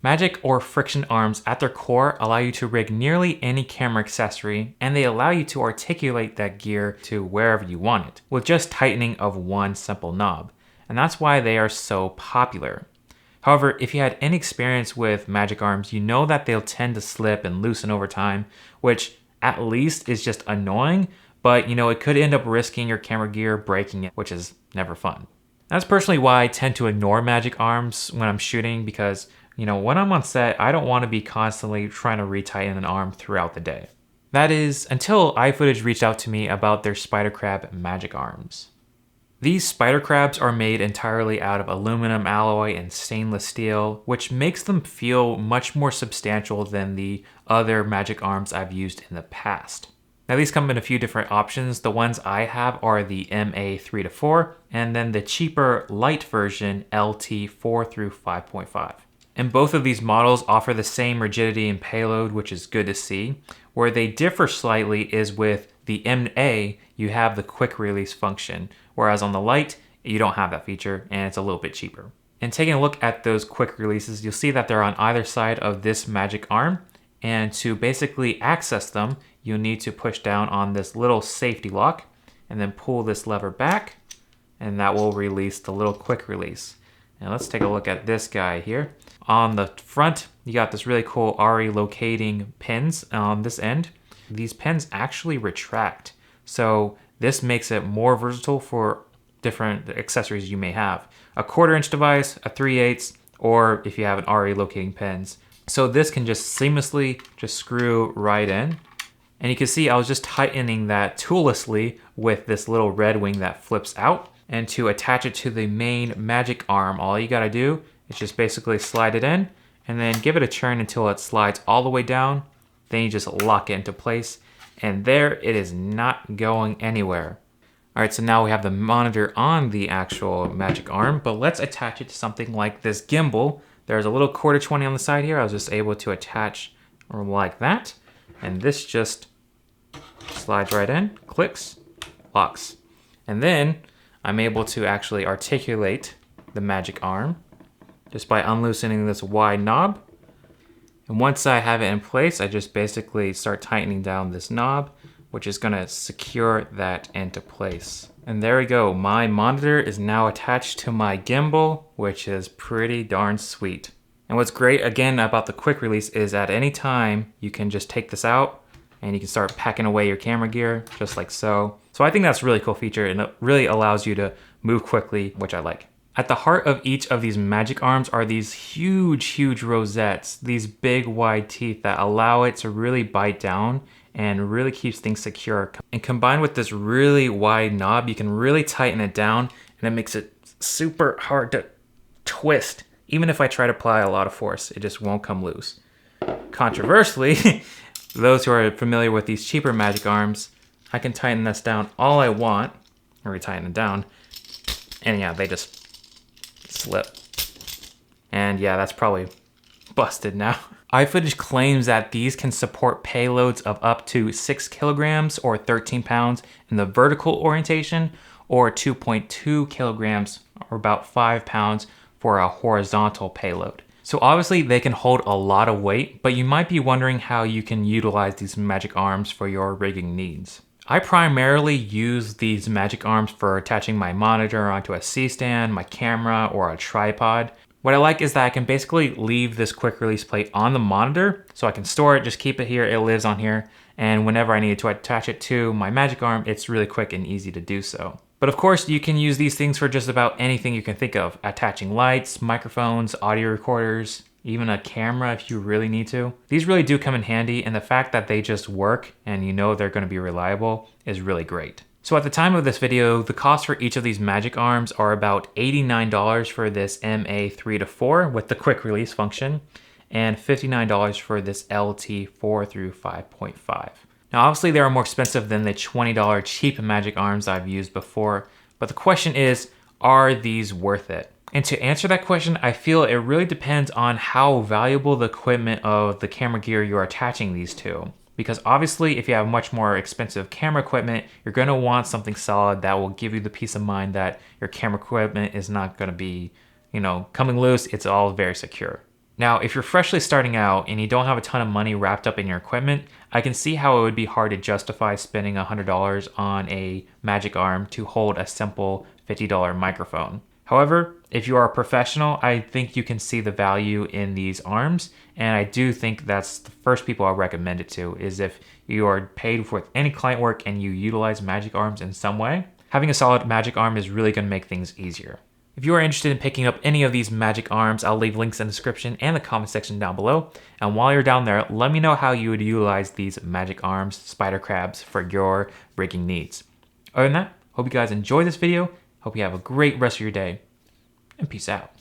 Magic or friction arms at their core allow you to rig nearly any camera accessory, and they allow you to articulate that gear to wherever you want it, with just tightening of one simple knob. And that's why they are so popular. However, if you had any experience with magic arms, you know that they'll tend to slip and loosen over time, which at least is just annoying, but it could end up risking your camera gear breaking it, which is never fun. That's personally why I tend to ignore magic arms when I'm shooting, because when I'm on set, I don't want to be constantly trying to retighten an arm throughout the day. That is, until iFootage reached out to me about their spider crab magic arms. These spider crabs are made entirely out of aluminum alloy and stainless steel, which makes them feel much more substantial than the other magic arms I've used in the past. Now these come in a few different options. The ones I have are the MA3-4, and then the cheaper light version LT4 through 5.5. And both of these models offer the same rigidity and payload, which is good to see. Where they differ slightly is with the MA, you have the quick release function, whereas on the light, you don't have that feature and it's a little bit cheaper. And taking a look at those quick releases, you'll see that they're on either side of this magic arm. And to basically access them, you'll need to push down on this little safety lock and then pull this lever back, and that will release the little quick release. Now let's take a look at this guy here. On the front, you got this really cool RE locating pins on this end. These pins actually retract, so this makes it more versatile for different accessories you may have. A 1/4 inch device, a 3/8, or if you have an RE locating pins. So this can just seamlessly just screw right in. And you can see I was just tightening that toollessly with this little red wing that flips out. And to attach it to the main magic arm, all you gotta do is just basically slide it in and then give it a turn until it slides all the way down. Then you just lock it into place, and there it is, not going anywhere. All right, so now we have the monitor on the actual magic arm, but let's attach it to something like this gimbal. There's a little 1/4-20 on the side here. I was just able to attach like that, and this just slides right in, clicks, locks. And then I'm able to actually articulate the magic arm just by unloosening this wide knob. And once I have it in place, I just basically start tightening down this knob, which is gonna secure that into place. And there we go, my monitor is now attached to my gimbal, which is pretty darn sweet. And what's great again about the quick release is at any time, you can just take this out and you can start packing away your camera gear, just like so. So I think that's a really cool feature, and it really allows you to move quickly, which I like. At the heart of each of these magic arms are these huge rosettes, these big wide teeth that allow it to really bite down and really keeps things secure. And combined with this really wide knob, you can really tighten it down, and it makes it super hard to twist. Even if I try to apply a lot of force, it just won't come loose. Controversially, those who are familiar with these cheaper magic arms, I can tighten this down all I want, or tighten it down, and yeah, they just slip. And yeah, that's probably busted now. iFootage claims that these can support payloads of up to 6 kilograms or 13 pounds in the vertical orientation, or 2.2 kilograms or about 5 pounds for a horizontal payload. So obviously they can hold a lot of weight, but you might be wondering how you can utilize these magic arms for your rigging needs. I primarily use these magic arms for attaching my monitor onto a C-stand, my camera, or a tripod. What I like is that I can basically leave this quick release plate on the monitor, so I can store it, just keep it here, it lives on here, and whenever I need to attach it to my magic arm, it's really quick and easy to do so. But of course, you can use these things for just about anything you can think of, attaching lights, microphones, audio recorders, even a camera if you really need to. These really do come in handy, and the fact that they just work and you know they're going to be reliable is really great. So at the time of this video, the cost for each of these magic arms are about $89 for this MA3-4 with the quick release function, and $59 for this LT4 through 5.5. Now obviously they are more expensive than the $20 cheap magic arms I've used before, but the question is, are these worth it? And to answer that question, I feel it really depends on how valuable the equipment of the camera gear you're attaching these to. Because obviously if you have much more expensive camera equipment, you're gonna want something solid that will give you the peace of mind that your camera equipment is not gonna be, coming loose, it's all very secure. Now, if you're freshly starting out and you don't have a ton of money wrapped up in your equipment, I can see how it would be hard to justify spending $100 on a magic arm to hold a simple $50 microphone. However, if you are a professional, I think you can see the value in these arms, and I do think that's the first people I'll recommend it to, is if you are paid with any client work and you utilize magic arms in some way, having a solid magic arm is really going to make things easier. If you are interested in picking up any of these magic arms, I'll leave links in the description and the comment section down below. And while you're down there, let me know how you would utilize these magic arms, spider crabs, for your rigging needs. Other than that, hope you guys enjoy this video. Hope you have a great rest of your day, and peace out.